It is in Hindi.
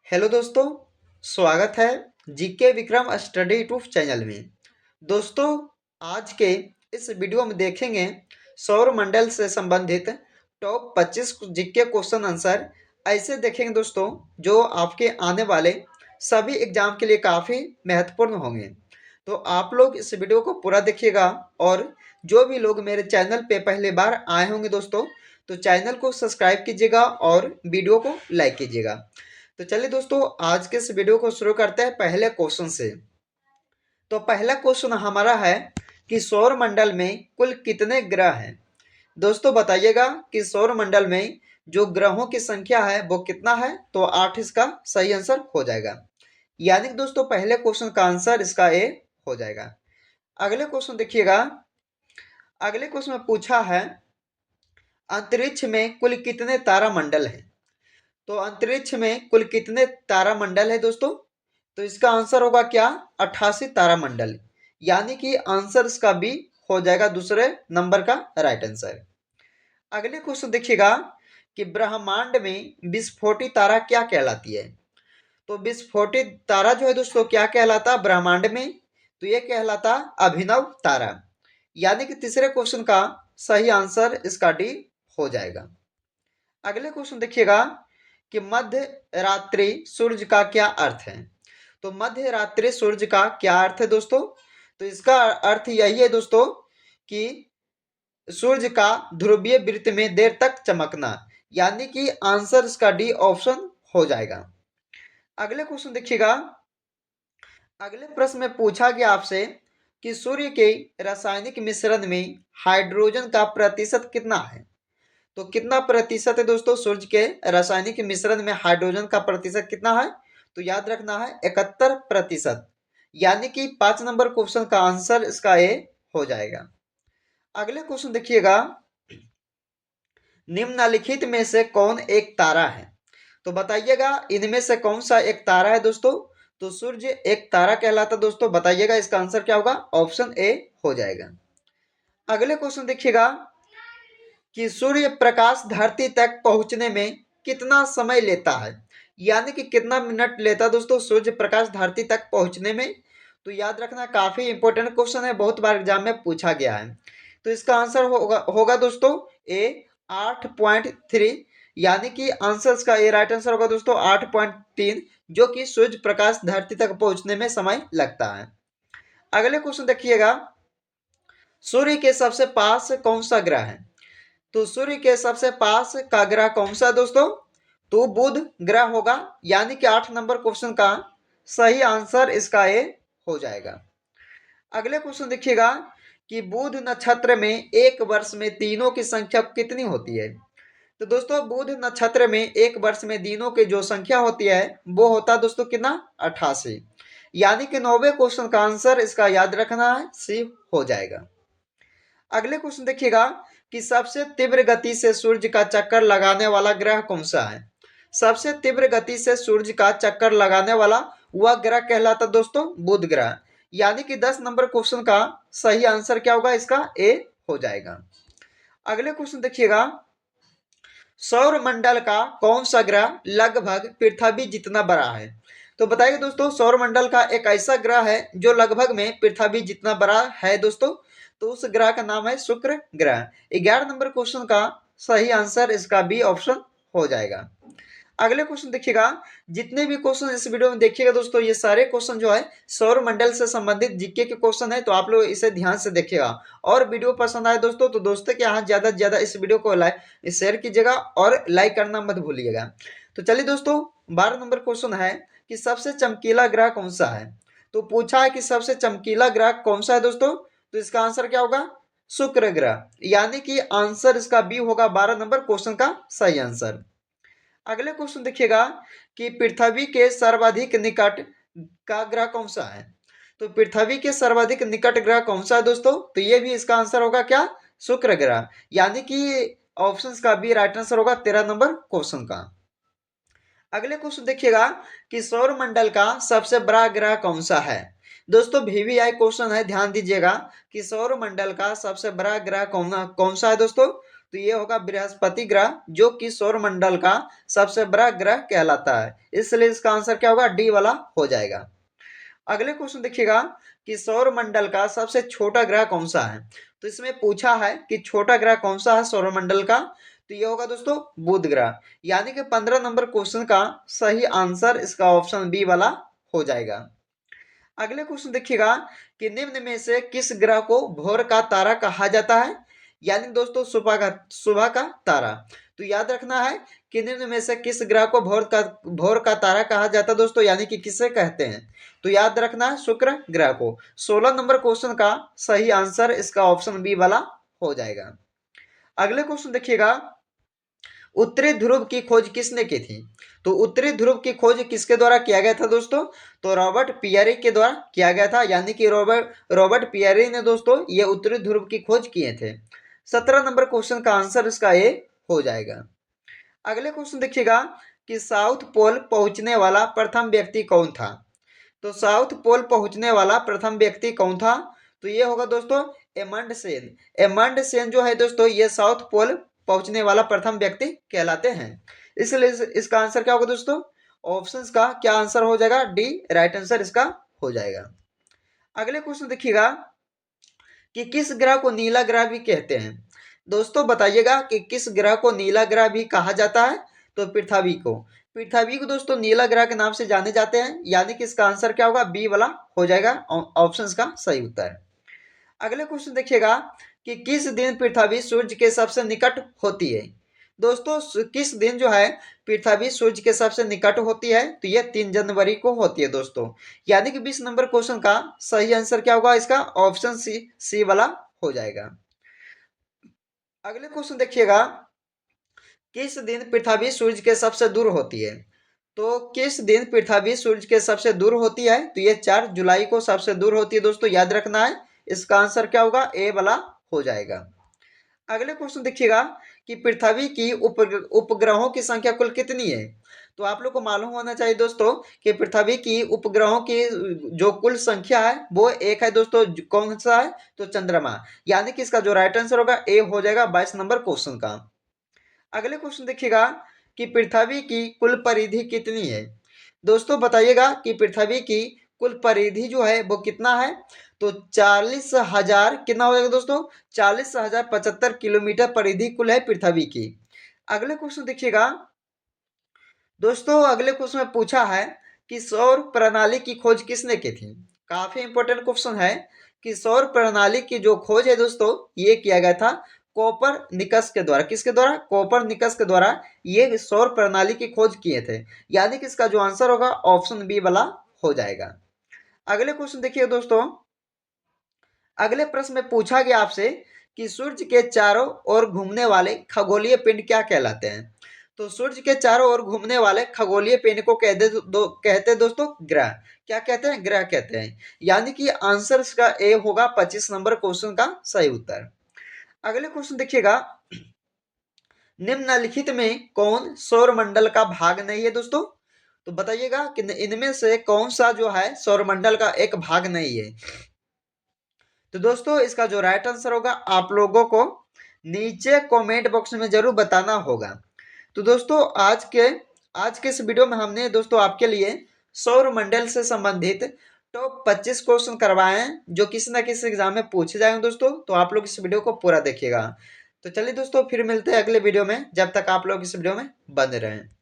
हेलो दोस्तों, स्वागत है GK Vikram study YouTube channel में। दोस्तों, आज के इस वीडियो में देखेंगे सौर मंडल से संबंधित टॉप 25 जीके क्वेश्चन आंसर। ऐसे देखेंगे दोस्तों जो आपके आने वाले सभी एग्जाम के लिए काफ़ी महत्वपूर्ण होंगे। तो आप लोग इस वीडियो को पूरा देखिएगा और जो भी लोग मेरे चैनल पे पहली बार आए होंगे दोस्तों, तो चैनल को सब्सक्राइब कीजिएगा और वीडियो को लाइक कीजिएगा। तो चलिए दोस्तों, आज के इस वीडियो को शुरू करते हैं पहले क्वेश्चन से। तो पहला क्वेश्चन हमारा है कि सौर मंडल में कुल कितने ग्रह हैं। दोस्तों बताइएगा कि सौर मंडल में जो ग्रहों की संख्या है वो कितना है। तो 8 इसका सही आंसर हो जाएगा। यानी कि दोस्तों पहले क्वेश्चन का आंसर इसका ए हो जाएगा। अगले क्वेश्चन देखिएगा। अगले क्वेश्चन में पूछा है अंतरिक्ष में कुल कितने तारा मंडल हैं। तो अंतरिक्ष में कुल कितने तारामंडल है दोस्तों। तो इसका आंसर होगा क्या, 88 तारामंडल। यानी कि आंसर इसका बी हो जाएगा, दूसरे नंबर का राइट आंसर। अगले क्वेश्चन देखिएगा कि ब्रह्मांड में विस्फोटित तारा क्या कहलाती है। तो विस्फोटित तारा जो है दोस्तों क्या कहलाता है ब्रह्मांड में। तो ये कहलाता अभिनव तारा। यानी कि तीसरे क्वेश्चन का सही आंसर इसका डी हो जाएगा। अगले क्वेश्चन देखिएगा कि मध्य रात्रि सूर्य का क्या अर्थ है। तो मध्य रात्रि सूर्य का क्या अर्थ है दोस्तों। तो इसका अर्थ यही है दोस्तों कि सूर्य का ध्रुवीय वृत्त में देर तक चमकना। यानी कि आंसर इसका डी ऑप्शन हो जाएगा। अगले क्वेश्चन देखिएगा। अगले प्रश्न में पूछा गया आपसे कि सूर्य के रासायनिक मिश्रण में हाइड्रोजन का प्रतिशत कितना है। तो कितना प्रतिशत है दोस्तों सूर्य के रासायनिक मिश्रण में हाइड्रोजन का प्रतिशत कितना है। तो याद रखना है 71%। यानी कि 5 नंबर क्वेश्चन का आंसर इसका ए हो जाएगा। अगले क्वेश्चन देखिएगा। निम्नलिखित में से कौन एक तारा है। तो बताइएगा इनमें से कौन सा एक तारा है दोस्तों। तो सूर्य एक तारा कहलाता दोस्तों। बताइएगा इसका आंसर क्या होगा, ऑप्शन ए हो जाएगा। अगले क्वेश्चन देखिएगा कि सूर्य प्रकाश धरती तक पहुंचने में कितना समय लेता है। यानी कि कितना मिनट लेता है दोस्तों सूर्य प्रकाश धरती तक पहुंचने में। तो याद रखना काफी इंपॉर्टेंट क्वेश्चन है, बहुत बार एग्जाम में पूछा गया है। तो इसका आंसर होगा दोस्तों ए 8.3। यानी कि आंसर इसका ए राइट आंसर होगा दोस्तों 8.3, जो कि सूर्य प्रकाश धरती तक पहुंचने में समय लगता है। अगले क्वेश्चन देखिएगा। सूर्य के सबसे पास कौन सा ग्रह है। तो सूर्य के सबसे पास का ग्रह कौन सा है दोस्तों। तो बुध ग्रह होगा। यानी कि 8 नंबर क्वेश्चन का सही आंसर इसका ए हो जाएगा। अगले क्वेश्चन देखिएगा कि बुध नक्षत्र में एक वर्ष में दिनों की संख्या कितनी होती है। तो दोस्तों बुध नक्षत्र में एक वर्ष में दिनों की जो संख्या होती है वो होता है दोस्तों कितना, 88। यानी कि 9वें क्वेश्चन का आंसर इसका याद रखना है, सी हो जाएगा। अगले क्वेश्चन देखिएगा कि सबसे तीव्र गति से सूर्य का चक्कर लगाने वाला ग्रह कौन सा है। सबसे तीव्र गति से सूर्य का चक्कर लगाने वाला वह ग्रह कहलाता दोस्तों बुध ग्रह। यानी कि 10 नंबर क्वेश्चन का सही आंसर क्या होगा, इसका ए हो जाएगा। अगले क्वेश्चन देखिएगा। सौर मंडल का कौन सा ग्रह लगभग पृथ्वी जितना बड़ा है। तो बताइए दोस्तों सौर मंडल का एक ऐसा ग्रह है जो लगभग में पृथ्वी जितना बड़ा है दोस्तों। तो उस ग्रह का नाम है शुक्र ग्रह। 11 नंबर क्वेश्चन का सही आंसर इसका बी ऑप्शन हो जाएगा। अगले क्वेश्चन देखिएगा। जितने भी क्वेश्चन इस वीडियो में देखिएगा दोस्तों, ये सारे क्वेश्चन जो है सौर मंडल से संबंधित जीके के क्वेश्चन है। तो आप लोग इसे ध्यान से देखिएगा और वीडियो पसंद आए दोस्तों तो दोस्तों के यहाँ ज्यादा से ज्यादा इस वीडियो को शेयर कीजिएगा और लाइक करना मत भूलिएगा। तो चलिए दोस्तों 12 नंबर क्वेश्चन है कि सबसे चमकीला ग्रह कौन सा है। तो पूछा है कि सबसे चमकीला ग्रह कौन सा है दोस्तों। तो इसका आंसर क्या होगा, शुक्र ग्रह। यानी कि आंसर इसका बी होगा 12 नंबर क्वेश्चन का सही आंसर। अगले क्वेश्चन देखिएगा कि पृथ्वी के सर्वाधिक निकट का ग्रह कौन सा है। तो पृथ्वी के सर्वाधिक निकट ग्रह कौन सा है दोस्तों। तो ये भी इसका आंसर होगा क्या, शुक्र ग्रह। यानी कि ऑप्शन का बी राइट आंसर होगा 13 नंबर क्वेश्चन का। अगले क्वेश्चन देखिएगा कि सौर मंडल का सबसे बड़ा ग्रह कौन सा है। दोस्तों वीवीआई क्वेश्चन है, ध्यान दीजिएगा कि सौर मंडल का सबसे बड़ा ग्रह कौन सा है दोस्तों। तो ये होगा बृहस्पति ग्रह, जो कि सौर मंडल का सबसे बड़ा ग्रह कहलाता है, इसलिए इसका आंसर क्या होगा, डी वाला हो जाएगा। अगले क्वेश्चन देखिएगा कि सौर मंडल का सबसे छोटा ग्रह कौन सा है। तो इसमें पूछा है कि छोटा ग्रह कौन सा है सौर मंडल का, तो ये होगा दोस्तों बुध ग्रह, यानी कि 15 नंबर क्वेश्चन का सही आंसर इसका ऑप्शन बी वाला हो जाएगा। अगले क्वेश्चन देखिएगा कि निम्न में से किस ग्रह को भोर का तारा कहा जाता है, यानी दोस्तों सुबह का तारा। तो याद रखना है कि निम्न में से किस ग्रह को भोर का तारा कहा जाता है दोस्तों, यानी कि किसे कहते हैं। तो याद रखना है शुक्र ग्रह को। 16 नंबर क्वेश्चन का सही आंसर इसका ऑप्शन बी वाला हो जाएगा। अगले क्वेश्चन देखिएगा, उत्तरी ध्रुव की खोज किसने की थी। तो उत्तरी ध्रुव की खोज किसके द्वारा किया गया था दोस्तों, तो रॉबर्ट पियरे के द्वारा किया गया था, यानी कि रॉबर्ट पियरे ने दोस्तों ये उत्तरी ध्रुव की खोज किए थे। 17 नंबर क्वेश्चन का आंसर इसका ए हो जाएगा। अगले क्वेश्चन देखिएगा कि साउथ पोल पहुंचने वाला प्रथम व्यक्ति कौन था। तो साउथ पोल पहुंचने वाला प्रथम व्यक्ति कौन था, तो ये होगा दोस्तों एमंड सेन। एमंड सेन जो है दोस्तों ये साउथ पोल पहुंचने वाला प्रथम व्यक्ति कहलाते हैं, इसलिए इसका आंसर क्या होगा दोस्तों, ऑप्शंस का क्या आंसर हो जाएगा, डी राइट आंसर इसका हो जाएगा। अगले क्वेश्चन देखिएगा कि किस ग्रह को नीला ग्रह भी कहते हैं। दोस्तों बताइएगा कि किस ग्रह को नीला ग्रह भी कहा जाता है, तो पृथ्वी को दोस्तों नीला ग्रह के नाम से जाने जाते हैं, यानी कि इसका आंसर क्या होगा, बी वाला हो जाएगा ऑप्शंस का सही उत्तर। अगले क्वेश्चन देखिएगा कि किस दिन पृथ्वी सूर्य के सबसे निकट होती है। दोस्तों किस दिन जो है पृथ्वी सूर्य के सबसे निकट होती है, तो यह 3 जनवरी को होती है दोस्तों, यानी कि 20 नंबर क्वेश्चन का सही आंसर क्या होगा, इसका ऑप्शन सी वाला हो जाएगा। अगले क्वेश्चन देखिएगा, किस दिन पृथ्वी सूर्य के सबसे दूर होती है। तो किस दिन पृथ्वी सूर्य के सबसे दूर होती है, तो ये 4 जुलाई को सबसे दूर होती है दोस्तों, याद रखना है। इसका आंसर क्या होगा, ए वाला हो जाएगा। अगले क्वेश्चन देखिएगा कि पृथ्वी की उपग्रहों की संख्या कुल कितनी है। तो आप लोग को मालूम होना चाहिए दोस्तों कि पृथ्वी की उपग्रहों की जो कुल संख्या है वो एक है दोस्तों, कौन सा है, तो चंद्रमा, यानी कि इसका जो राइट आंसर होगा ए हो जाएगा 22 नंबर क्वेश्चन का। अगले क्वेश्चन देखिएगा कि पृथ्वी की कुल परिधि कितनी है। दोस्तों बताइएगा कि पृथ्वी की कुल परिधि जो है वो कितना है, तो 40,000 कितना हो जाएगा दोस्तों, 40,075 किलोमीटर परिधि कुल है पृथ्वी की। अगले क्वेश्चन देखिएगा दोस्तों, अगले क्वेश्चन में पूछा है कि सौर प्रणाली की खोज किसने की थी। काफी इंपॉर्टेंट क्वेश्चन है कि सौर प्रणाली की जो खोज है दोस्तों ये किया गया था कोपरनिकस के द्वारा। किसके द्वारा, कोपरनिकस के द्वारा ये सौर प्रणाली की खोज किए थे, यानी कि इसका जो आंसर होगा ऑप्शन बी वाला हो जाएगा। अगले क्वेश्चन देखिए दोस्तों, अगले प्रश्न में पूछा गया आपसे कि सूर्य के चारों ओर घूमने वाले खगोलीय पिंड क्या कहलाते हैं। तो सूर्य के चारों ओर घूमने वाले खगोलीय पिंड को कहते हैं दोस्तों ग्रह। क्या कहते हैं, ग्रह कहते हैं, यानी कि आंसर इसका ए होगा 25 नंबर क्वेश्चन का सही उत्तर। अगले क्वेश्चन देखिएगा, निम्नलिखित में कौन सौर मंडल का भाग नहीं है दोस्तों। तो बताइएगा कि इनमें से कौन सा जो है सौर मंडल का एक भाग नहीं है। तो दोस्तों इसका जो राइट आंसर होगा आप लोगों को नीचे कमेंट बॉक्स में जरूर बताना होगा। तो दोस्तों आज के इस वीडियो में हमने दोस्तों आपके लिए सौर मंडल से संबंधित टॉप 25 क्वेश्चन करवाए हैं, जो किसी ना किसी एग्जाम में पूछे जाएंगे दोस्तों। तो आप लोग इस वीडियो को पूरा देखिएगा। तो चलिए दोस्तों फिर मिलते हैं अगले वीडियो में, जब तक आप लोग इस वीडियो में बने रहें।